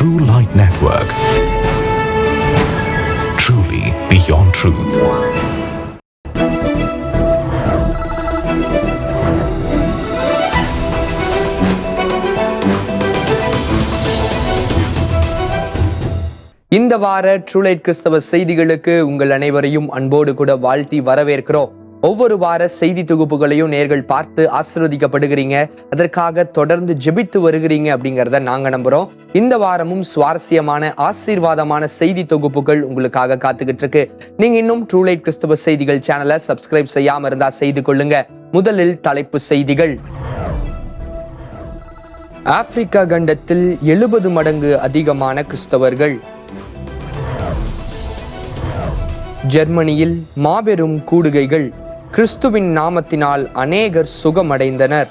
True Light Network. Truly beyond truth. இந்த வார ட்ரூலைட் கிறிஸ்தவ செய்திகளுக்கு உங்கள் அனைவரையும் அன்போடு கூட வாழ்த்தி வரவேற்கிறோம். ஒவ்வொரு வார செய்தி தொகுப்புகளையும் நேர்கள் பார்த்து ஆசீர்வதிக்கப்படுகிறீங்க, அதற்காக தொடர்ந்து ஜெபித்து வருகிறீங்க அப்படிங்கிறத நாங்க நம்புறோம். இந்த வாரமும் சுவாரஸ்யமான ஆசீர்வாதமான செய்தி தொகுப்புகள் உங்களுக்காக காத்துக்கிட்டு இருக்கு. நீங்க இன்னும் ட்ரூலைட் கிறிஸ்தவ செய்திகள் சேனலை சப்ஸ்கிரைப் செய்யாம இருந்தா செய்து கொள்ளுங்க. முதலில் தலைப்பு செய்திகள். ஆப்பிரிக்கா கண்டத்தில் 70 மடங்கு அதிகமான கிறிஸ்தவர்கள். ஜெர்மனியில் மாபெரும் கூடுகைகள். கிறிஸ்துவின் நாமத்தினால் அநேகர் சுகமடைந்தனர்.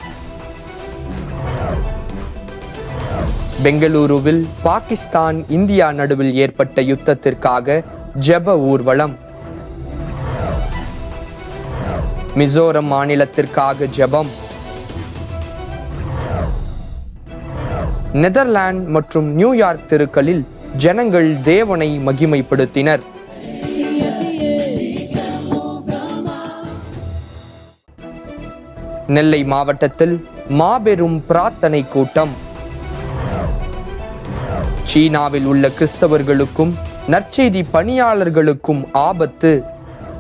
பெங்களூருவில் பாகிஸ்தான் இந்தியா நடுவில் ஏற்பட்ட யுத்தத்திற்காக ஜெப ஊர்வலம். மிசோரம் மாநிலத்திற்காக ஜெபம். நெதர்லாந்து மற்றும் நியூயார்க் தெருக்களில் ஜனங்கள் தேவனை மகிமைப்படுத்தினர். நெல்லை மாவட்டத்தில் மாபெரும் பிரார்த்தனை கூட்டம். சீனாவில் உள்ள கிறிஸ்தவர்களுக்கும் நற்செய்தி பணியாளர்களுக்கும் ஆபத்து.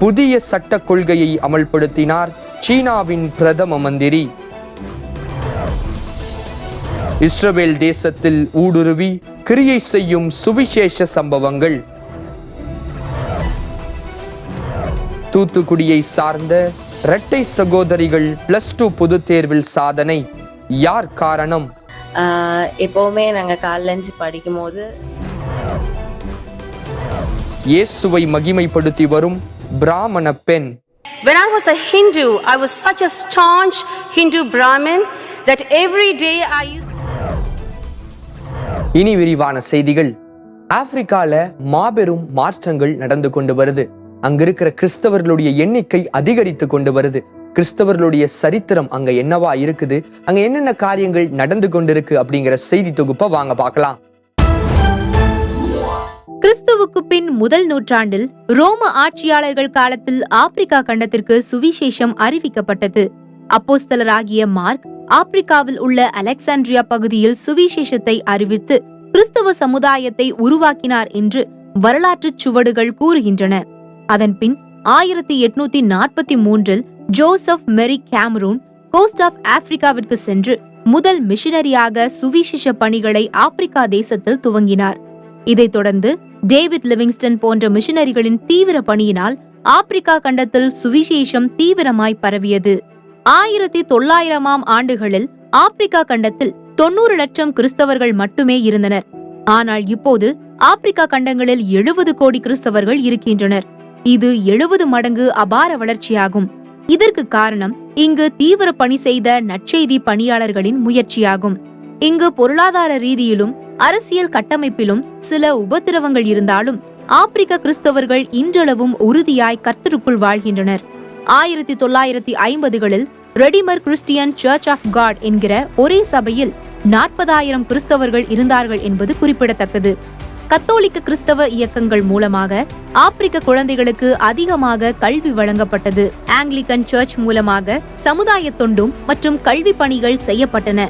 புதிய சட்ட கொள்கையை அமல்படுத்தினார் சீனாவின் பிரதம மந்திரி. இஸ்ரவேல் தேசத்தில் ஊடுருவி கிரியை செய்யும் சுவிசேஷ சம்பவங்கள். தூத்துக்குடியை சார்ந்த இரட்டை சகோதரிகள் +2 பொதுத் தேர்வில் சாதனை. யார் காரணம்? எப்பவுமே நாங்க காலேஜ் படிக்கும் போது இயேசுவை மகிமைப்படுத்தி வரும் பிராமண பெண். When I was a Hindu, I was such a staunch Hindu Brahmin that every day I used. இனி விரிவான செய்திகள். ஆப்பிரிக்கால மாபெரும் மாற்றங்கள் நடந்து கொண்டு வருது. அங்க இருக்கிற கிறிஸ்தவர்களுடைய எண்ணிக்கை அதிகரித்து கொண்டு வருது. கிறிஸ்தவர்களுடைய சரித்திரம் அங்க என்னவா இருக்குது, அங்க என்னென்ன காரியங்கள் நடந்து கொண்டிருக்கு அப்படிங்கிற செய்தி தொகுப்பை வாங்க பார்க்கலாம். கிறிஸ்துவுக்கு பின் முதல் நூற்றாண்டில் ரோம ஆட்சியாளர்கள் காலத்தில் ஆப்பிரிக்கா கண்டத்திற்கு சுவிசேஷம் அறிவிக்கப்பட்டது. அப்போஸ்தலராகிய மார்க் ஆப்பிரிக்காவில் உள்ள அலெக்சாண்ட்ரியா பகுதியில் சுவிசேஷத்தை அறிவித்து கிறிஸ்தவ சமுதாயத்தை உருவாக்கினார் என்று வரலாற்று சுவடுகள் கூறுகின்றன. அதன்பின் 1843 ஜோசப் மெரி கேமரூன் கோஸ்ட் ஆஃப் ஆப்பிரிக்காவிற்கு சென்று முதல் மிஷனரியாக சுவிசேஷ பணிகளை ஆப்பிரிக்கா தேசத்தில் துவங்கினார். இதைத் தொடர்ந்து டேவிட் லிவிங்ஸ்டன் போன்ற மிஷனரிகளின் தீவிர பணியினால் ஆப்பிரிக்கா கண்டத்தில் சுவிசேஷம் தீவிரமாய் பரவியது. 1900ஆம் ஆண்டுகளில் ஆப்பிரிக்கா கண்டத்தில் 90 லட்சம் கிறிஸ்தவர்கள் மட்டுமே இருந்தனர். ஆனால் இப்போது ஆப்பிரிக்கா கண்டங்களில் 70 கோடி கிறிஸ்தவர்கள் இருக்கின்றனர். இது 70 மடங்கு அபார வளர்ச்சியாகும். இதற்கு காரணம் இங்கு தீவிர பணி செய்த நற்செய்தி பணியாளர்களின் முயற்சியாகும். இங்கு பொருளாதார ரீதியிலும் அரசியல் கட்டமைப்பிலும் சில உபத்திரவங்கள் இருந்தாலும் ஆப்பிரிக்க கிறிஸ்தவர்கள் இன்றளவும் உறுதியாய் கர்த்தருக்குள் வாழ்கின்றனர். 1950களில் Redeemer Christian church of God என்கிற ஒரே சபையில் 40,000 கிறிஸ்தவர்கள் இருந்தார்கள் என்பது குறிப்பிடத்தக்கது. கத்தோலிக்க கிறிஸ்தவ இயக்கங்கள் மூலமாக ஆப்பிரிக்க குழந்தைகளுக்கு அதிகமாக கல்வி வழங்கப்பட்டது. ஆங்கிலிக்கன் சர்ச் மூலமாக சமுதாய தொண்டும் மற்றும் கல்வி பணிகள் செய்யப்பட்டன.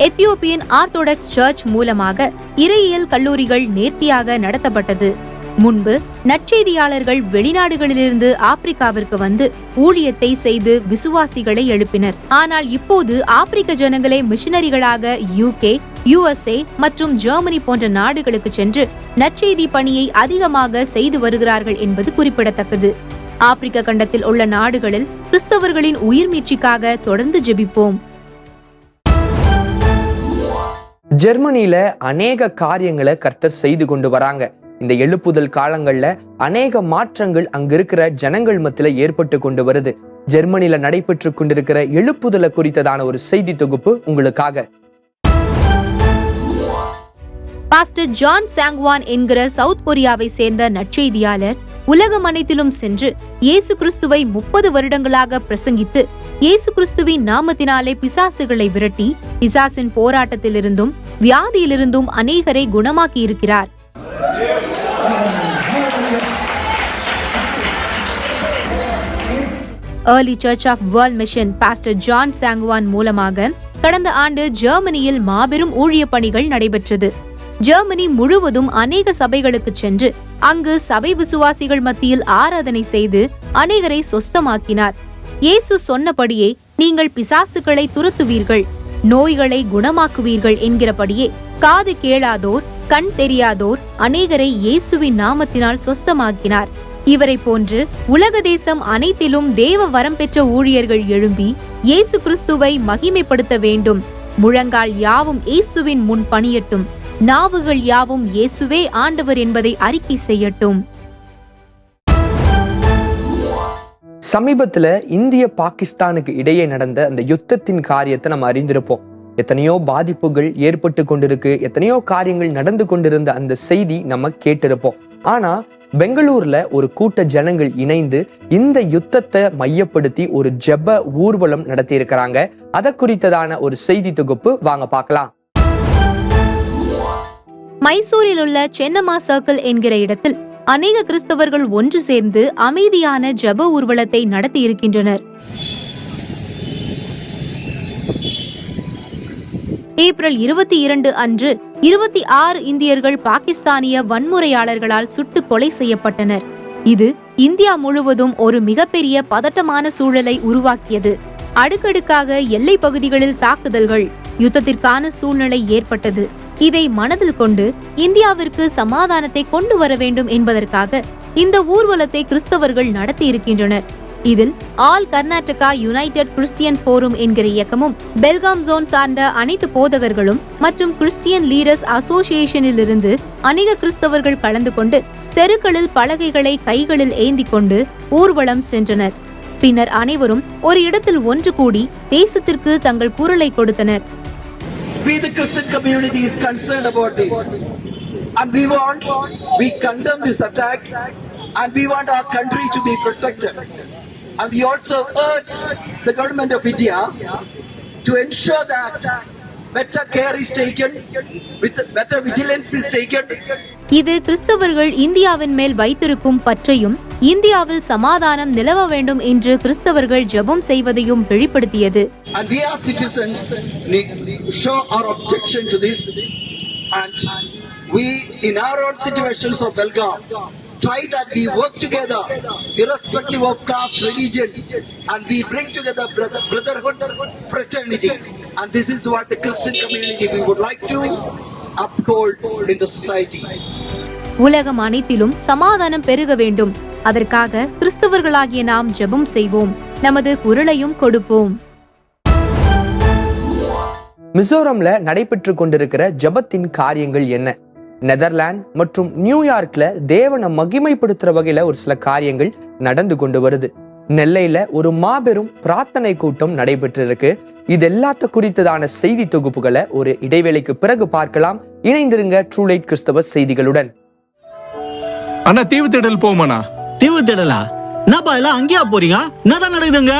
எத்தியோப்பியன் ஆர்த்தோடாக்ஸ் சர்ச் மூலமாக இறையியல் கல்லூரிகள் நேர்த்தியாக நடத்தப்பட்டது. முன்பு நற்செய்தியாளர்கள் வெளிநாடுகளிலிருந்து ஆப்பிரிக்காவிற்கு வந்து ஊழியத்தை செய்து விசுவாசிகளை எழுப்பினர். ஆனால் இப்போது ஆப்பிரிக்க ஜனங்களே மிஷனரிகளாக UK, USA மற்றும் ஜெர்மனி போன்ற நாடுகளுக்கு சென்று நற்செய்தி பணியை அதிகமாக செய்து வருகிறார்கள் என்பது குறிப்பிடத்தக்கது. ஆப்பிரிக்க கண்டத்தில் உள்ள நாடுகளில் கிறிஸ்தவர்களின் உயிர் மீட்சிக்காக தொடர்ந்து ஜெபிப்போம். ஜெர்மனியில அநேக காரியங்களை கர்த்தர் செய்து கொண்டு வராங்க. இந்த எழுப்புதல் காலங்கள்ல அநேக மாற்றங்கள் அங்க இருக்கிற ஜனங்கள் மத்தியில ஏற்பட்டு கொண்டு வருது. ஜெர்மனியில நடைபெற்று கொண்டிருக்கிற எழுப்புதலை குறித்ததான ஒரு செய்தி தொகுப்பு உங்களுக்காக. பாஸ்டர் ஜான் சாங்வான் என்கிற சவுத் கொரியாவை சேர்ந்த நற்செய்தியாளர் உலகம் அனைத்திலும் சென்று இயேசு கிறிஸ்துவை 30 வருடங்களாக பிரசங்கித்து இயேசு கிறிஸ்துவின் நாமத்தினாலே பிசாசுகளை விரட்டி பிசாசின் போராட்டத்திலிருந்தும் வியாதியிலிருந்தும் அநேகரை குணமாக்கி இருக்கிறார். Early church of world mission pastor John சாங்குவான் மூலமாக கடந்த ஆண்டு ஜெர்மனியில் மாபெரும் ஊழிய பணிகள் நடைபெற்றது. ஜெர்மனி முழுவதும் அநேக சபைகளுக்கு சென்று அங்கு சபை விசுவாசிகள் மத்தியில் ஆராதனை செய்து அநேகரை சொஸ்தமாக்கினார். இயேசு சொன்னபடியே நீங்கள் பிசாசுகளை துரத்துவீர்கள், நோய்களை குணமாக்குவீர்கள் என்கிறபடியே காது கேளாதோர், கண் தெரியாதோர் அநேகரை இயேசுவின் நாமத்தினால் சொஸ்தமாக்கினார். இவரை போன்று உலக தேசம் அனைத்திலும் தேவ வரம் பெற்ற ஊழியர்கள் எழும்பி இயேசு கிறிஸ்துவை மகிமைப்படுத்த வேண்டும். முழங்கால் யாவும் இயேசுவின் முன் பணியட்டும், நாவுகள் யாவும் இயேசுவே ஆண்டவர் என்பதை அறிக்கை செய்யட்டும். சமீபத்துல இந்திய பாகிஸ்தானுக்கு இடையே நடந்த அந்த யுத்தத்தின் காரியத்தை நம்ம அறிந்திருப்போம். எத்தனையோ பாதிப்புகள் ஏற்பட்டு கொண்டிருக்கு, எத்தனையோ காரியங்கள் நடந்து கொண்டிருந்த அந்த செய்தி நம்ம கேட்டிருப்போம். ஆனா பெங்களூர்ல ஒரு கூட்ட ஜனங்கள் இணைந்து இந்த யுத்தத்தை மையப்படுத்தி ஒரு ஜெப ஊர்வலம் நடத்தி இருக்கிறாங்க. அதை குறித்ததான ஒரு செய்தி தொகுப்பு வாங்க பார்க்கலாம். மைசூரில் உள்ள சென்னம்மா சர்க்கிள் என்கிற இடத்தில் அநேக கிறிஸ்தவர்கள் ஒன்று சேர்ந்து அமைதியான ஜெப ஊர்வலத்தை நடத்தி இருக்கின்றனர். ஏப்ரல் 22 அன்று 26 இந்தியர்கள் பாகிஸ்தானிய வன்முறையாளர்களால் சுட்டு கொலை செய்யப்பட்டனர். இது இந்தியா முழுவதும் ஒரு மிகப்பெரிய பதட்டமான சூழலை உருவாக்கியது. அடுக்கடுக்காக எல்லை பகுதிகளில் தாக்குதல்கள், யுத்தத்திற்கான சூழ்நிலை ஏற்பட்டது. இதை மனதில் கொண்டு இந்தியாவிற்கு சமாதானத்தை கொண்டு வர வேண்டும் என்பதற்காக இந்த ஊர்வலத்தை கிறிஸ்தவர்கள் நடத்தி இருக்கின்றனர். இதில் all Karnataka United Christian forum என்கிற இயக்கமும், பெல்காம் ஜோன் சார்ந்த அனைத்து போதகர்களும் மற்றும் கிறிஸ்டியன் லீடர்ஸ் அசோசியேஷனில் இருந்து அநேக கிறிஸ்தவர்கள் கலந்து கொண்டு தெருக்களில் பலகைகளை கைகளில் ஏந்தி கொண்டு ஊர்வலம் சென்றனர். பின்னர் அனைவரும் ஒரு இடத்தில் ஒன்று கூடி தேசத்திற்கு தங்கள் குரலை கொடுத்தனர். We the Christian community is concerned about this, and we condemn this attack, and we want our country to be protected, and we also urge the government of India to ensure that better care is taken, with better vigilance is taken. இது கிறிஸ்தவர்கள் இந்தியாவின் மேல் வைத்திருக்கும் பற்றையும் இந்தியாவில் சமாதானம் நிலவ வேண்டும் என்று கிறிஸ்தவர்கள் ஜெபம் செய்வதையும் வெளிப்படுத்தியது. And we as citizens show our objection to this, and we in our own situations of Belgaum try that we work together irrespective of caste, religion, and we bring together brotherhood, fraternity, and this is what the Christian community we would like to uphold in the society. உலகம் அனைத்திலும் சமாதானம் பெருக வேண்டும். அதற்காக கிறிஸ்தவர்களாகிய நாம் ஜெபம் செய்வோம், நமது குரலையும் கொடுப்போம். மிசோரம்ல நடைபெற்று கொண்டிருக்கிற ஜெபத்தின் காரியங்கள் என்ன? நெதர்லாந்து மற்றும் நியூயார்க்ல தேவனை மகிமைப்படுத்துற வகையில ஒரு சில காரியங்கள் நடந்து கொண்டு வருது. நெல்லையில ஒரு மாபெரும் பிரார்த்தனை கூட்டம் நடைபெற்று இருக்கு. இது எல்லாத்த குறித்ததான செய்தி தொகுப்புகளை ஒரு இடைவேளைக்கு பிறகு பார்க்கலாம். இணைந்திருங்க ட்ரூ லைட் கிறிஸ்தவ செய்திகளுடன். அண்ணா தீவு திடல் போமாண்ணா. தீவு திடலா? என்னப்பா எல்லாம் அங்கேயா போறீங்க? என்னதான் நடக்குதுங்க?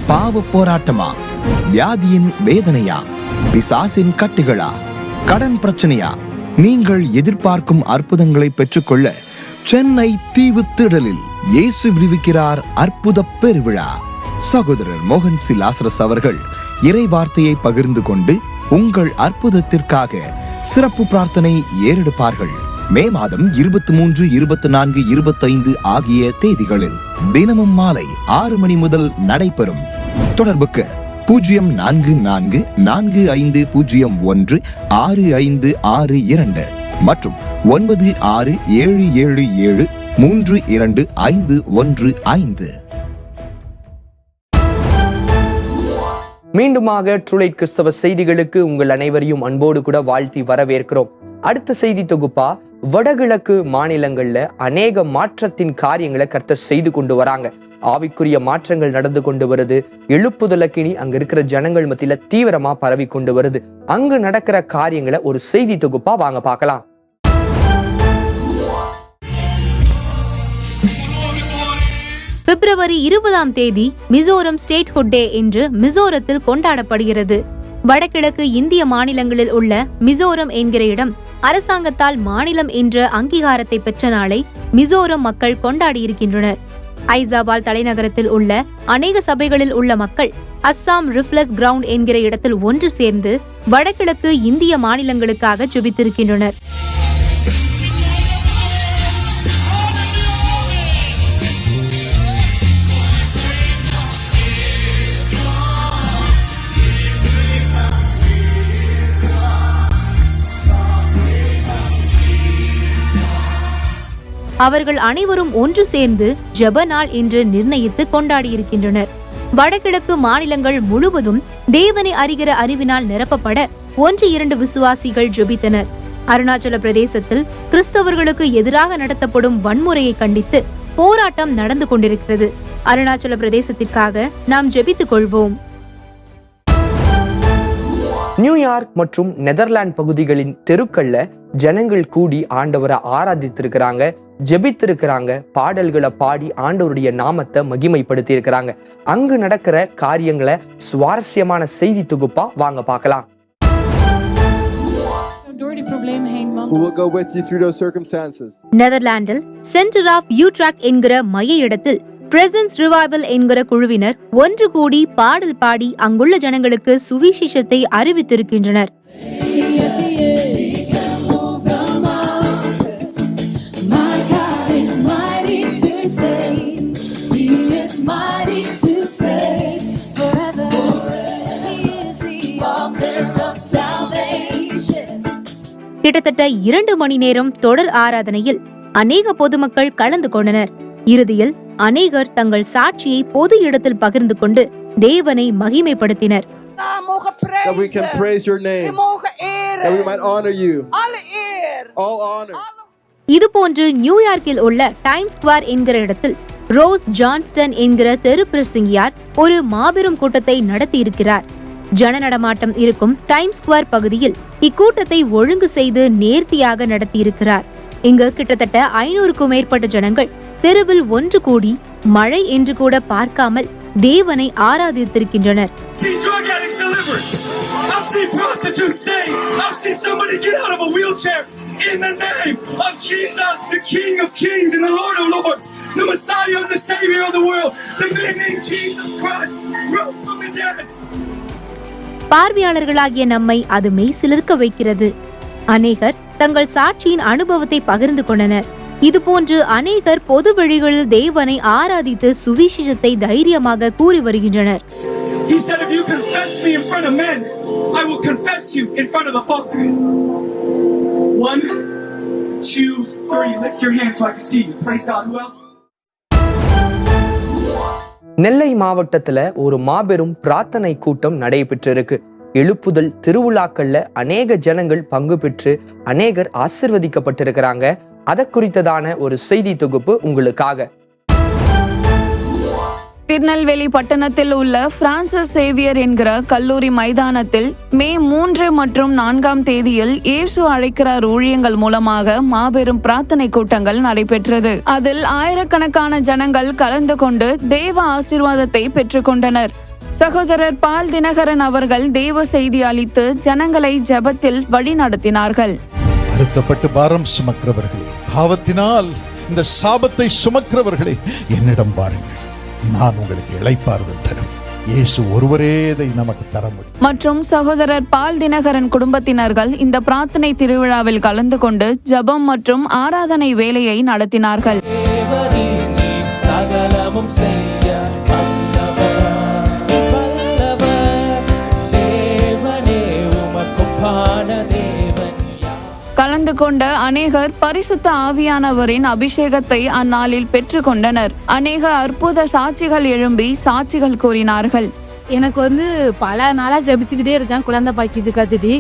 பாவ போராட்டமா, வியாதியின் வேதனையா, பிசாசின் கட்டுகளா, கடன் பிரச்சனையா? நீங்கள் எதிர்பார்க்கும் அற்புதங்களை பெற்றுக்கொள்ள சென்னை தீவு திடலில் இயேசு விடுவிக்கிறார் அற்புத பெருவிழா. சகோதரர் மோகன் சி லாசரஸ் அவர்கள் இறை வார்த்தையை பகிர்ந்து கொண்டு உங்கள் அற்புதத்திற்காக சிறப்பு பிரார்த்தனை ஏறெடுப்பார்கள். மே மாதம் 23, 24, 25 ஆகிய தேதிகளில் தினமும் மாலை 6 மணி முதல் நடைபெறும். தொடர்புக்கு 0445016562 மற்றும் 9677732515. மீண்டுமாக ட்ரூ லைட் கிறிஸ்தவ செய்திகளுக்கு உங்கள் அனைவரையும் அன்போடு கூட வாழ்த்தி வரவேற்கிறோம். அடுத்த செய்தி தொகுப்பா, வடகிழக்கு மாநிலங்கள்ல அநேக மாற்றத்தின் காரியங்களை கர்த்தர் செய்து கொண்டு வராங்க. ஆவிக்குரிய மாற்றங்கள் நடந்து கொண்டு வருது. எழுப்புதலக்கினி அங்க இருக்கிற ஜனங்கள் மத்தியில தீவிரமா பரவி கொண்டு வருது. அங்கு நடக்கிற காரியங்களை ஒரு செய்தி தொகுப்பா வாங்க பார்க்கலாம். பிப்ரவரி 20 மிசோரம் ஸ்டேட்ஹுட் டே என்று மிசோரத்தில் கொண்டாடப்படுகிறது. வடகிழக்கு இந்திய மாநிலங்களில் உள்ள மிசோரம் என்கிற இடம் அரசாங்கத்தால் மாநிலம் என்ற அங்கீகாரத்தை பெற்ற நாளை மிசோரம் மக்கள் கொண்டாடியிருக்கின்றனர். ஐசாபால் தலைநகரத்தில் உள்ள அநேக சபைகளில் உள்ள மக்கள் அஸ்ஸாம் ரிஃப்லஸ் கிரவுண்ட் என்கிற இடத்தில் ஒன்று சேர்ந்து வடகிழக்கு இந்திய மாநிலங்களுக்காக ஜெபித்திருக்கின்றனர். அவர்கள் அனைவரும் ஒன்று சேர்ந்து ஜெப நாள் என்று நிர்ணயித்து கொண்டாடியிருக்கின்றனர். வடகிழக்கு மாநிலங்கள் முழுவதும் தேவனை அறிகிற அறிவினால் நிரப்பப்பட 1-2 விசுவாசிகள் ஜெபித்தனர். அருணாச்சல பிரதேசத்தில் கிறிஸ்தவர்களுக்கு எதிராக நடத்தப்படும் வன்முறையை கண்டித்து போராட்டம் நடந்து கொண்டிருக்கிறது. அருணாச்சல பிரதேசத்திற்காக நாம் ஜெபித்துக் கொள்வோம். நியூயார்க் மற்றும் நெதர்லாந்து பகுதிகளின் தெருக்கள்ல ஜனங்கள் கூடி ஆண்டவரை ஆராதித்திருக்கிறாங்க, ஜெபித்திருக்கிறாங்க, பாடல்களை பாடி ஆண்டவருடைய நாமத்தை மகிமைப்படுத்தி இருக்கிறாங்க. அங்கு நடக்கிற காரியங்களை சுவாரஸ்யமான செய்தி தொகுப்பா வாங்க பார்க்கலாம். நெதர்லாந்தில் சென்டர் ஆஃப் யூட்ராக் என்கிற மைய இடத்தில் பிரசன்ஸ் ரிவைவல் என்கிற குழுவினர் ஒன்று கூடி பாடல் பாடி அங்குள்ள ஜனங்களுக்கு சுவிசேஷத்தை அறிவித்திருக்கின்றனர். கிட்டத்தட்ட 2 மணி நேரம் தொடர் ஆராதனையில் அநேக பொதுமக்கள் கலந்து கொண்டனர். இறுதியில் அநேகர் தங்கள் சாட்சியை பொது இடத்தில் பகிர்ந்து கொண்டு தேவனை மகிமைப்படுத்தினர். இதுபோன்று நியூயார்க்கில் உள்ள டைம்ஸ் ஸ்கொயர் என்கிற இடத்தில் ரோஸ் ஜான்ஸ்டன் என்கிற தெரு பிரசங்கியார் ஒரு மாபெரும் கூட்டத்தை நடத்தி இருக்கிறார். ஜன நடமாட்டம் இருக்கும் டைம்ஸ் ஸ்கொயர் பகுதியில் இக்கூட்டத்தை ஒழுங்கு செய்து நேர்த்தியாக நடத்தியிருக்கிறார். இங்கு கிட்டத்தட்ட 500க்கும் மேற்பட்ட ஜனங்கள் தெருவில் ஒன்று கூடி மழை என்று கூட பார்க்காமல் தேவனை ஆராதித்திருக்கின்றனர். பார்வையாளர்களாகிய நம்மை அது மெய்சிலிர்க்க வைக்கிறது. அநேகர் தங்கள் சாட்சியின் அனுபவத்தை பகிர்ந்து கொண்டனர். இதுபோன்று அநேகர் பொது வழிகளில் தேவனை ஆராதித்து சுவிசேஷத்தை தைரியமாக கூறி வருகின்றனர். நெல்லை மாவட்டத்துல ஒரு மாபெரும் பிரார்த்தனை கூட்டம் நடைபெற்றிருக்கு. எழுப்புதல் திருவிழாக்கள்ல அநேக ஜனங்கள் பங்கு பெற்று அநேகர் ஆசிர்வதிக்கப்பட்டிருக்கிறாங்க. அதை குறித்ததான ஒரு செய்தி தொகுப்பு உங்களுக்காக. திருநெல்வேலி பட்டணத்தில் உள்ள பிரான்சிஸ் சேவியர் என்கிற கல்லூரி மைதானத்தில் மே 3 மற்றும் 4 தேதியில் இயேசு அழைக்கிறார் ஊழியங்கள் மூலமாக மாபெரும் பிரார்த்தனை கூட்டங்கள் நடைபெற்றது. அதில் ஆயிரக்கணக்கான ஜனங்கள் கலந்து கொண்டு தேவ ஆசீர்வாதத்தை பெற்றுக்கொண்டனர். சகோதரர் பால் தினகரன் அவர்கள் தேவ செய்தி அளித்து ஜனங்களை ஜெபத்தில் வழி நடத்தினார்கள். வருத்தப்பட்டு பாரம் சுமக்கிறவர்களே, பாவத்தினால் இந்த சாபத்தை சுமக்கிறவர்களே, என்னிடம் பாருங்கள், நான் உங்களுக்கு இளைப்பாறுதல் தரும். இயேசு ஒருவரே இதை நமக்கு தர முடியும். மற்றும் சகோதரர் பால் தினகரன் குடும்பத்தினர்கள் இந்த பிரார்த்தனை திருவிழாவில் கலந்து கொண்டு ஜெபம் மற்றும் ஆராதனை வேலையை நடத்தினார்கள். கலந்து கொண்ட அநேகர் பரிசுத்த ஆவியானவரின் அபிஷேகத்தை அந்நாளில் பெற்றுக் கொண்டனர். அநேக அற்புத சாட்சிகள் எழும்பி சாட்சிகள் கூறினார்கள். எனக்கு பல நாளா ஜெபிச்சுக்கிட்டே இருக்கேன் குழந்தை பாக்கியத்துக்காச்சு.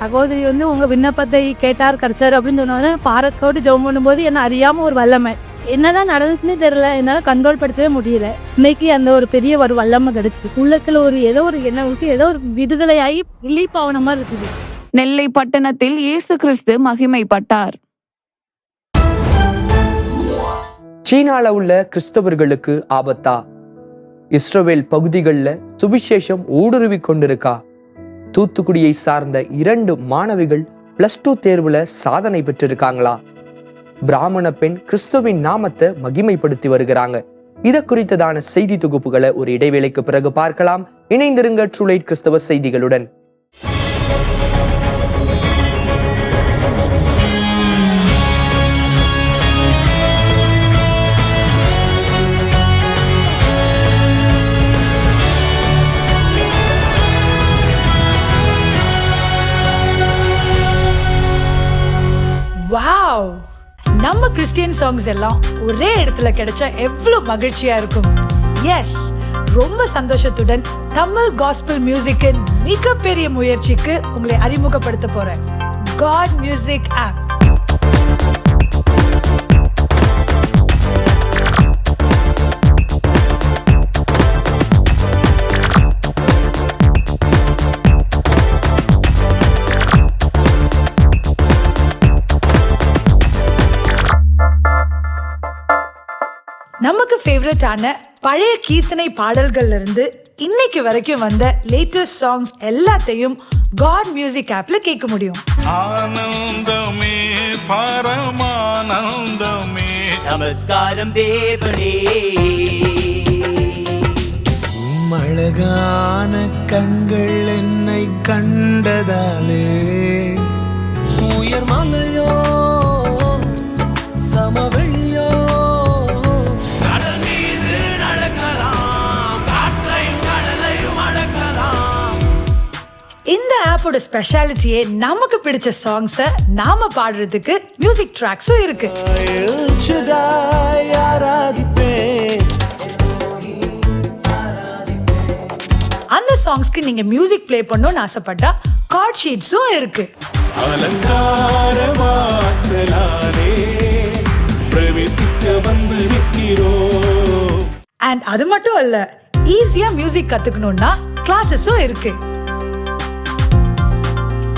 சகோதரி உங்க விண்ணப்பத்தை கேட்டார் கர்த்தர் அப்படின்னு சொன்னோன்னு பாரத்தோடு ஜெபம் பண்ணும்போது என்ன அறியாம ஒரு வல்லமை என்னதான் நடந்துச்சுன்னே தெரியல, என்னால கண்ட்ரோல் படுத்தவே முடியல. இன்னைக்கு அந்த ஒரு பெரிய ஒரு வல்லமை கிடைச்சிது. உள்ளத்துல ஏதோ ஒரு எண்ணம் ஏதோ ஒரு விடுதலையாகி ரிலீஃப் ஆன மாதிரி இருக்குது. நெல்லை பட்டணத்தில் இயேசு கிறிஸ்து மகிமைப்பட்டார். சீனால உள்ள கிறிஸ்தவர்களுக்கு ஆபத்தா? இஸ்ரவேல் பகுதிகளில் சுவிசேஷம் ஊடுருவி கொண்டிருக்கா? தூத்துக்குடியை சார்ந்த 2 மாணவிகள் +2 தேர்வுல சாதனை பெற்றிருக்காங்களா? பிராமண பெண் கிறிஸ்துவின் நாமத்தை மகிமைப்படுத்தி வருகிறாங்க. இதை குறித்ததான செய்தி தொகுப்புகளை ஒரு இடைவேளைக்கு பிறகு பார்க்கலாம். இணைந்திருங்க ட்ரூலைட் கிறிஸ்தவ செய்திகளுடன். வாவ், நம்ம கிறிஸ்டியன் சாங்ஸ் எல்லாம் ஒரே இடத்துல கிடைச்சா எவ்வளவு மகிழ்ச்சியா இருக்கும். எஸ், ரொம்ப சந்தோஷத்துடன் தமிழ் காஸ்பல் மியூசிக்கின் மிகப்பெரிய முயற்சிக்கு உங்களை அறிமுகப்படுத்த போறேன். God Music App. நமக்கு ஃபேவரட்டான பழைய கீர்த்தனை பாடல்கள்ல இருந்து இன்னைக்கு வரைக்கும் வந்த லேட்டஸ்ட் சாங்ஸ் எல்லாத்தையும் காட் மியூசிக் ஆப்ல கேட்க முடியும். ஆனந்தமே பரமானந்தமே நமஸ்காரம் தேவனே. அழகான கண்கள் என்னை கண்டதாலே உயர் மலையோ சமவெளியோ இந்த ஆப்போட ஸ்பெஷாலிட்டியே நமக்கு பிடிச்ச சாங்ஸை நாம பாடுறதுக்கு மியூசிக் ட்ராக்ஸும் இருக்கு. அந்த சாங்ஸ்க்கு நீங்க மியூசிக் ப்ளே பண்ணணும்னு ஆசைப்பட்டா கார்ட் ஷீட்ஸும் இருக்கு. அண்ட் அது மட்டும் இல்ல, ஈஸியா மியூசிக் கத்துக்கணும்னா கிளாஸஸும் இருக்கு.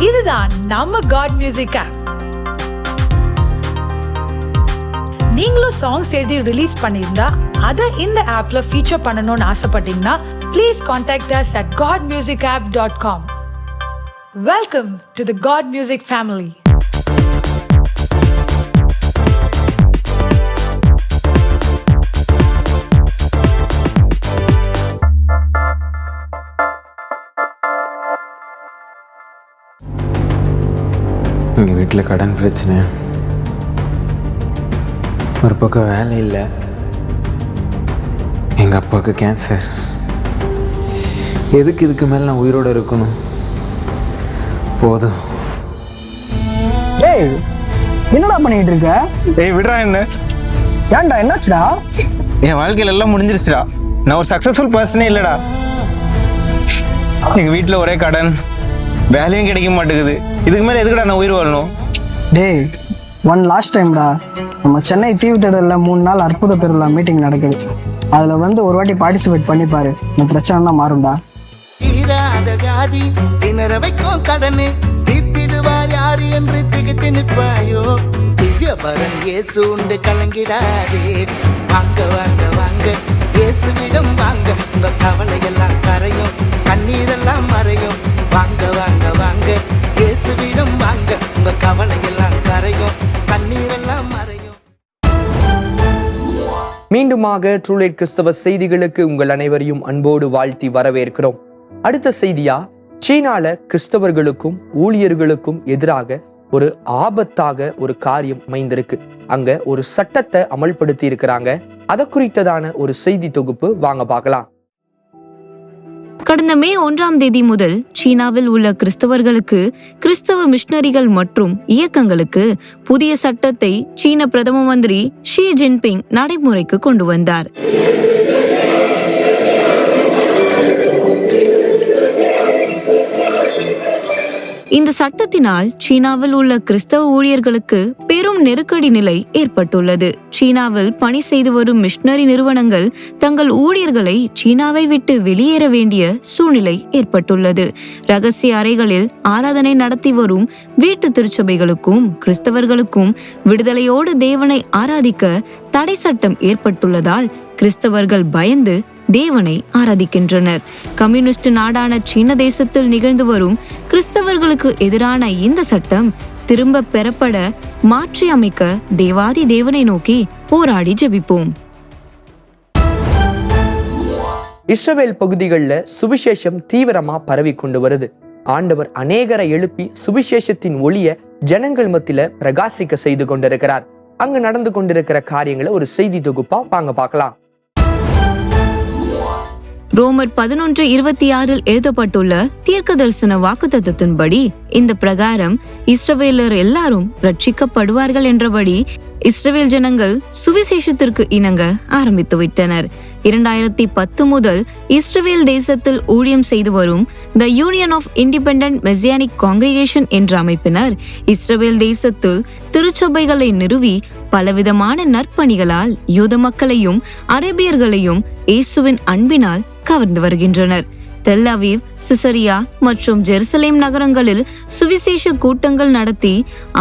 இதுதான் நம்ம காட் மியூசிக் ஆப். நீங்களும் சாங்ஸ் எழுதி ரிலீஸ் பண்ணியிருந்தா அதை இந்த ஆப்ல ஃபீச்சர் பண்ணணும்னு ஆசைப்பட்டீங்கன்னா please contact us at godmusicapp.com. Welcome to the God Music family. எங்கள் வீட்டில் கடன் பிரச்சனை, ஒரு பக்கம் வேலை இல்லை, எங்கள் அப்பாவுக்கு கேன்சர். எதுக்கு இதுக்கு மேலே நான் உயிரோடு இருக்கணும்? போதும். டேய், என்னடா பண்ணிட்டு இருக்க? டேய் விடுறா என்ன. ஏன்டா, என்னாச்சுடா? என் வாழ்க்கையில எல்லாம் முடிஞ்சிருச்சுடா. நான் ஒரு சக்சஸ்ஃபுல் பர்சனே இல்லடா. எங்கள் வீட்டில் ஒரே கடன், வேலையும் கிடைக்க மாட்டேங்குது. இதுக்கு மேலே எதுக்குடா நான் உயிர் வாழணும்? டேய், ஒன் லாஸ்ட் டைம்டா, நம்ம சென்னை தீவுத்திடல்ல 3 நாள் அற்புத பெருவிழா மீட்டிங் நடக்குது. அதில் ஒரு வாட்டி பார்ட்டிசிபேட் பண்ணி பாரு, இந்த பிரச்சனைலாம் மாறும்டா. தீராத வியாதி திணற வைக்கும் கடனு தீர்த்திடுவார் யாரு என்று திகைத்து நிற்பாயோ. திவ்ய பரன் இயேசு உண்டு, கலங்கிடாதே. வாங்க வாங்க வாங்க இயேசுவிடம் வாங்க, உங்க கவலையெல்லாம் கரையும், கண்ணீரெல்லாம் மறையும். வாங்க வாங்க வாங்க இயேசுவிடம் வாங்க, உங்க கவலையெல்லாம் கரையும், கண்ணீரெல்லாம் மறையும். மீண்டுமாக ட்ரூலைட் கிறிஸ்தவ செய்திகளுக்கு உங்கள் அனைவரையும் அன்போடு வாழ்த்தி வரவேற்கிறோம். அடுத்த செய்தியா, சீனால கிறிஸ்தவர்களுக்கும் ஊழியர்களுக்கும் எதிராக ஒரு ஆபத்தாக ஒரு காரியம் அமைந்திருக்கு. அங்க ஒரு சட்டத்தை அமல்படுத்தி இருக்கிறாங்க. அதை குறித்ததான ஒரு செய்தி தொகுப்பு வாங்க பார்க்கலாம். கடந்த மே 1ஆம் தேதி முதல் சீனாவில் உள்ள கிறிஸ்தவர்களுக்கு, கிறிஸ்தவ மிஷனரிகள் மற்றும் இயக்கங்களுக்கு புதிய சட்டத்தை சீன பிரதம மந்திரி ஷி ஜின்பிங் நடைமுறைக்கு கொண்டு வந்தார். இந்த சட்டத்தினால் சீனாவில் உள்ள கிறிஸ்தவ ஊழியர்களுக்கு பெரும் நெருக்கடி நிலை ஏற்பட்டுள்ளது. சீனாவில் பணி செய்து வரும் மிஷனரி நிறுவனங்கள் தங்கள் ஊழியர்களை சீனாவை விட்டு வெளியேற வேண்டிய சூழ்நிலை ஏற்பட்டுள்ளது. ரகசிய அறைகளில் ஆராதனை நடத்தி வரும் வீட்டு திருச்சபைகளுக்கும் கிறிஸ்தவர்களுக்கும் விடுதலையோடு தேவனை ஆராதிக்க தடை சட்டம் ஏற்பட்டுள்ளதால் கிறிஸ்தவர்கள் பயந்து தேவனை ஆராதிக்கின்றனர். கம்யூனிஸ்ட் நாடான சீன தேசத்தில் நிகழ்ந்து வரும் கிறிஸ்தவர்களுக்கு எதிரான இந்த சட்டம் திரும்ப பெறப்பட மாற்றி அமைக்க தேவாதி தேவனை நோக்கி போராடி ஜெபிப்போம். இஸ்ரவேல் பகுதிகளில் சுவிசேஷம் தீவிரமா பரவி கொண்டு வருது. ஆண்டவர் அநேகரை எழுப்பி சுவிசேஷத்தின் ஒளிய ஜனங்கள் மத்தியில பிரகாசிக்க செய்து கொண்டிருக்கிறார். அங்க நடந்து கொண்டிருக்கிற காரியங்களை ஒரு செய்தி தொகுப்பா வாங்க பார்க்கலாம். ரோமர் 11:26 எழுதப்பட்டுள்ள தீர்க்க தரிசன வாக்குத்தத்தத்தின்படி இந்த பிரகாரம் இஸ்ரவேலர் எல்லாரும் ரட்சிக்கப்படுவார்கள் என்றபடி இஸ்ரவேல் ஜனங்கள் சுவிசேஷத்திற்கு இணங்க ஆரம்பித்து விட்டனர். 2010 முதல் இஸ்ரவேல் தேசத்தில் ஊழியம் செய்து வரும் the Union of Independent Messianic Congregation என்ற அமைப்பினர் இஸ்ரவேல் தேசத்தில் திருச்சபைகளை நிறுவி பலவிதமான நற்பணிகளால் யூத மக்களையும் அரேபியர்களையும் இயேசுவின் அன்பினால் கவர்ந்து வருகின்றனர். தெல் அவீவ், சிசரியா மற்றும் ஜெருசலேம் நகரங்களில் சுவிசேஷ கூட்டங்கள் நடத்தி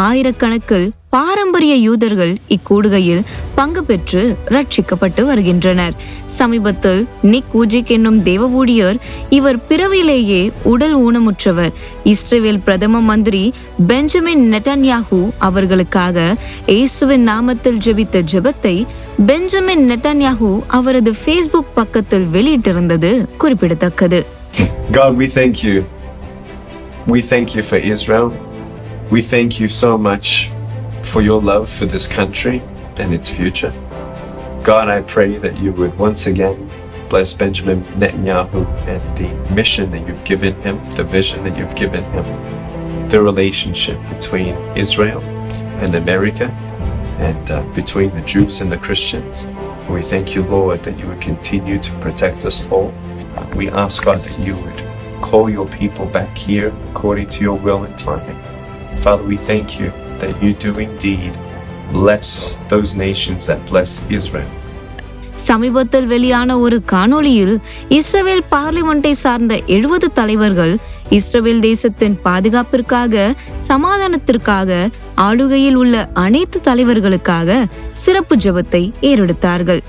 ஆயிரக்கணக்கில் பாரம்பரிய யூதர்கள் இக்கூடுகையில் பங்கு பெற்று ரட்சிக்கப்பட்டு வருகின்றனர். சமீபத்தில் நிக் ஊஜிக் என்னும் தேவ ஊழியர், இவர் பிறவிலேயே உடல் ஊனமுற்றவர். இஸ்ரேல் பிரதம மந்திரி பெஞ்சமின் நெட்டன்யாஹூ அவர்களுக்காக இயேசுவின் நாமத்தில் ஜெபித்த ஜெபத்தை பெஞ்சமின் நெட்டன்யாஹூ அவரது ஃபேஸ்புக் பக்கத்தில் வெளியிட்டிருந்தது குறிப்பிடத்தக்கது. God, we thank you. We thank you for Israel. We thank you so much for your love for this country and its future. God, I pray that you would once again bless Benjamin Netanyahu and the mission that you've given him, the vision that you've given him, the relationship between Israel and America, and between the Jews and the Christians. We thank you, Lord, that you would continue to protect us all. We ask, God, that you would call your people back here according to your will and timing. Father, we thank you that you do indeed bless those nations that bless Israel. சமீபத்தில் வெளியான ஒரு காணொளியில் இஸ்ரவேல் பார்லிமெண்டை சார்ந்த 70 தலைவர்கள் இஸ்ரவேல் தேசத்தின் பாதுகாப்பிற்காக, சமாதானத்திற்காக, ஆளுகையில் உள்ள அனைத்து தலைவர்களுக்காக சிறப்பு ஜெபத்தை ஏறெடுத்தார்கள்.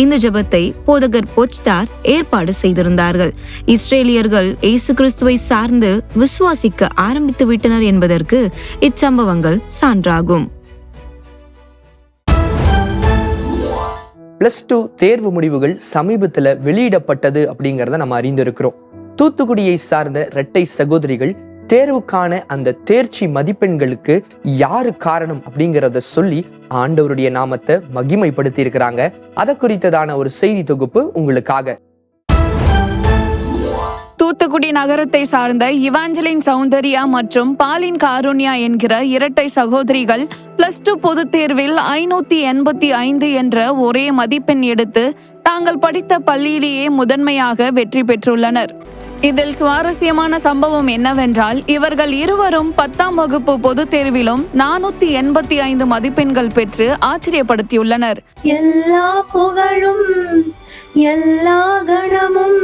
இந்த ஜெபத்தை போதகர் போச்டார் ஏற்பாடு செய்திருந்தார்கள். இஸ்ரேலியர்கள் இயேசு கிறிஸ்துவை சார்ந்து விசுவாசிக்க ஆரம்பித்து விட்டனர் என்பதற்கு இச்சம்பவங்கள் சான்றாகும். +2 தேர்வு முடிவுகள் சமீபத்தில் வெளியிடப்பட்டது அப்படிங்கிறத நம்ம அறிந்திருக்கிறோம். தூத்துக்குடியை சார்ந்த இரட்டை சகோதரிகள் தேர்வுக்கான அந்த தேர்ச்சி மதிப்பெண்களுக்கு யாரு காரணம் அப்படிங்கிறத சொல்லி ஆண்டவருடைய நாமத்தை மகிமைப்படுத்தி இருக்கிறாங்க. அதை குறித்ததான ஒரு செய்தி தொகுப்பு உங்களுக்காக. தூத்துக்குடி நகரத்தை சார்ந்த இவாஞ்சலின் சௌந்தர்யா மற்றும் பாலின் காருண்யா என்கிற இரட்டை சகோதரிகள் +2 பொதுத் தேர்வில் 585 என்ற ஒரே மதிப்பெண் எடுத்து தாங்கள் படித்த பள்ளியிலேயே முதன்மையாக வெற்றி பெற்றுள்ளனர். இதில் சுவாரஸ்யமான சம்பவம் என்னவென்றால், இவர்கள் இருவரும் 10ஆம் வகுப்பு பொதுத் தேர்விலும் 485 மதிப்பெண்கள் பெற்று ஆச்சரியப்படுத்தியுள்ளனர். எல்லா புகழும் எல்லா கணமும்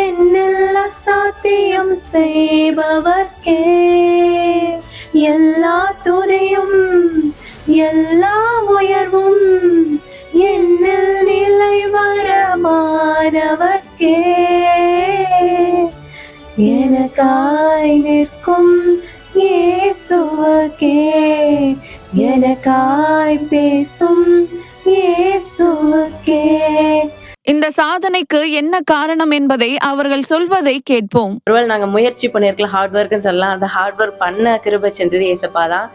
என்னெல்ல சாத்தியம் செய்பவர்க்கே எல்லா துதியும் எல்லா உயர்வும் என்னில் நிலை வரமானவர்க்கே எனக்காய் நிற்கும் இயேசுவுக்கே எனக்காய் பேசும் இயேசுவுக்கே. இந்த சாதனைக்கு என்ன காரணம் என்பதை அவர்கள் சொல்வதை கேட்போம். ஒருவேளை நாங்க முயற்சி பண்ணிருக்கலாம், ஹார்ட் ஒர்க்னு சொல்லலாம். அந்த ஹார்ட் ஒர்க் பண்ண கிருபை செஞ்சது ஏசப்பா தான்.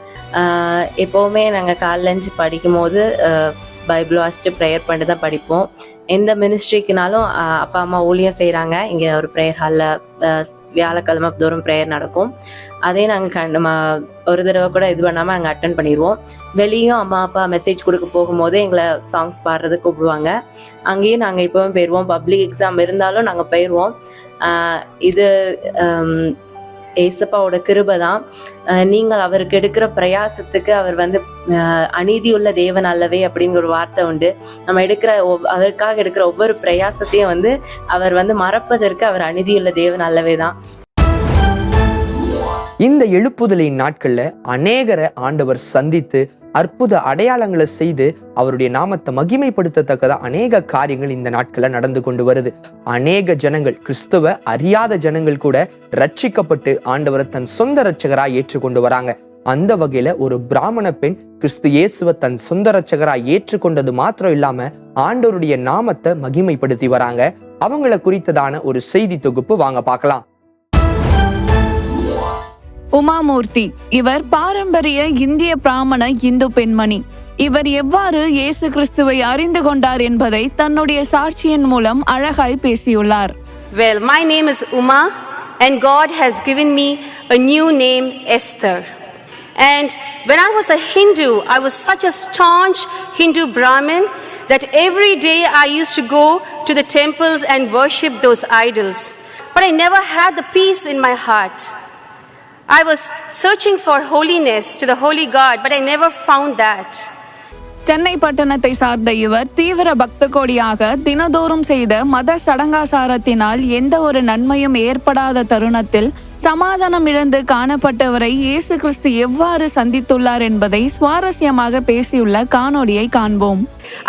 எப்பவுமே நாங்க காலேஜ் படிக்கும் போது பைபிள் வாசிச்சு ப்ரேயர் பண்ணிட்டு தான் படிப்போம். எந்த மினிஸ்ட்ரிக்குனாலும் அப்பா அம்மா ஊழியம் செய்கிறாங்க. இங்கே ஒரு ப்ரேயர் ஹாலில் வியாழக்கிழமை தோறும் ப்ரேயர் நடக்கும். அதே நாங்கள் ஒரு தடவை கூட இது பண்ணாமல் அங்கே அட்டன் பண்ணிடுவோம். வெளியும் அம்மா அப்பா மெசேஜ் கொடுக்க போகும்போது எங்களை சாங்ஸ் பாடுறதுக்கு கூப்பிடுவாங்க. அங்கேயும் நாங்கள் இப்போவும் போயிடுவோம். பப்ளிக் எக்ஸாம் இருந்தாலும் நாங்கள் போயிடுவோம். இது ஏசப்பாவோட கிருபை தான். நீங்கள் அவருக்கு எடுக்கிற பிரயாசத்துக்கு அவர் அநீதியுள்ள தேவன் அல்லவே அப்படிங்கிற ஒரு வார்த்தை உண்டு. நம்ம அவருக்காக எடுக்கிற ஒவ்வொரு பிரயாசத்தையும் அவர் மறப்பதற்கு அவர் அநீதியுள்ள தேவன் அல்லவே தான். இந்த எழுப்புதலின் நாட்கள்ல அநேகரை ஆண்டவர் சந்தித்து அற்புத அடையாளங்களை செய்து அவருடைய நாமத்தை மகிமைப்படுத்தத்தக்கதா அநேக காரியங்கள் இந்த நாட்கள்ல நடந்து கொண்டு வருது. அநேக ஜனங்கள், கிறிஸ்துவ அறியாத ஜனங்கள் கூட ரட்சிக்கப்பட்டு ஆண்டவரை தன் சொந்த ரட்சகராய் ஏற்றுக்கொண்டு வராங்க. அந்த வகையில ஒரு பிராமண பெண் கிறிஸ்து இயேசுவை தன் சொந்த ரட்சகராய் ஏற்றுக்கொண்டது மாத்திரம் இல்லாம ஆண்டவருடைய நாமத்தை மகிமைப்படுத்தி வராங்க. அவங்கள குறித்ததான ஒரு செய்தி தொகுப்பு வாங்க பார்க்கலாம். உமாமூர்த்தி இவர் பாரம்பரிய இந்திய பிராமண இந்து பெண்மணி. இவர் எவ்வாறு இயேசு கிறிஸ்துவை அறிந்து கொண்டார் என்பதை தன்னுடைய சாட்சியின் மூலம் அழகாய் பேசியுள்ளார். Well, my name is Uma and God has given me a new name, Esther. And when I was a Hindu, I was such a staunch Hindu Brahmin that every day I used to go to the temples and worship those idols. But I never had the peace in my heart. I was searching for holiness to the holy God, but I never found that. Chennai பட்டணத்தை சார்ந்த இவர் தீவிர பக்த கோடியாக தினதோறும் செய்த மத சடங்காசாரத்தினால் எந்த ஒரு நன்மையும் ஏற்படாத தருணத்தில் சமாதானம் இழந்து காணப்பட்டவரை இயேசு கிறிஸ்து எவ்வாறு சந்தித்துள்ளார் என்பதை சுவாரஸ்யமாக பேசியுள்ள காணொளியை காண்போம்.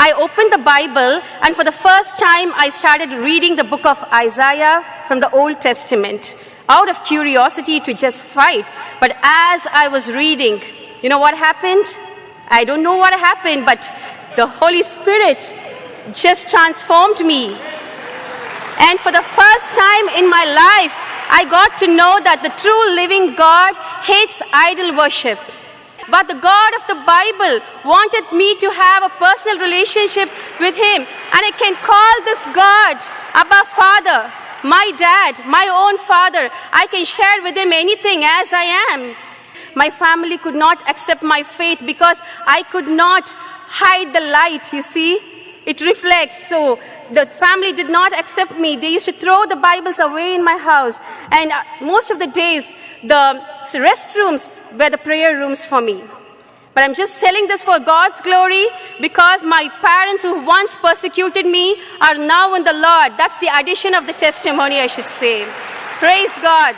I opened the Bible and for the first time I started reading the book of Isaiah from the Old Testament out of curiosity to just fight. But as I was reading, you know what happened? I don't know what happened, but the Holy Spirit just transformed me. And for the first time in my life, I got to know that the true living God hates idol worship. But the God of the Bible wanted me to have a personal relationship with Him. And I can call this God Abba Father, my dad, my own father. I can share with Him anything as I am. My family could not accept my faith because I could not hide the light, you see. It reflects. So the family did not accept me. They used to throw the Bibles away in my house. And most of the days, the restrooms were the prayer rooms for me. But I'm just telling this for God's glory because my parents who once persecuted me are now in the Lord. That's the addition of the testimony, I should say. Praise God.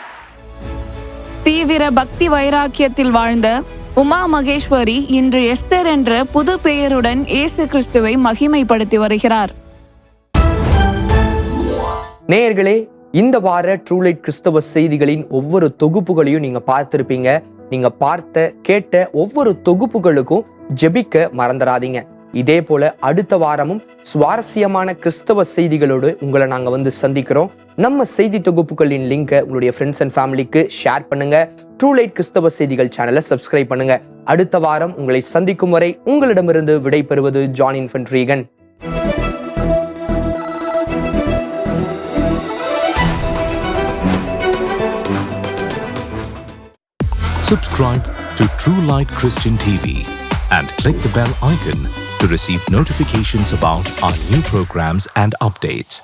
தீவிர பக்தி வைராக்கியத்தில் வாழ்ந்த உமா மகேஸ்வரி இன்று Esther என்ற புது பெயருடன் இயேசு கிறிஸ்துவை மகிமைப்படுத்தி வருகிறார். நேயர்களே, இந்த வார ட்ரூலைட் கிறிஸ்தவ செய்திகளின் ஒவ்வொரு தொகுப்புகளையும் நீங்க பார்த்திருப்பீங்க. நீங்க பார்த்த கேட்ட ஒவ்வொரு தொகுப்புகளுக்கும் ஜெபிக்க மறந்துடாதீங்க. இதே போல அடுத்த வாரமும் சுவாரஸ்யமான கிறிஸ்தவ செய்திகளோடு உங்களை நாங்க சந்திக்கிறோம். நம்ம செய்தி தொகுப்புகளின் லிங்கை உங்களுடைய ஃப்ரெண்ட்ஸ் அண்ட் ஃபேமிலிக்கு ஷேர் பண்ணுங்க. ட்ரூலைட் கிறிஸ்தவ செய்திகள் சேனலை சப்ஸ்கிரைப் பண்ணுங்க. அடுத்த வாரம் உங்களை சந்திக்கும் வரை உங்களிடமிருந்து விடை பெறுவது John Infant Regan. Subscribe to True Light Christian TV and click the bell icon to receive notifications about our new programs and updates.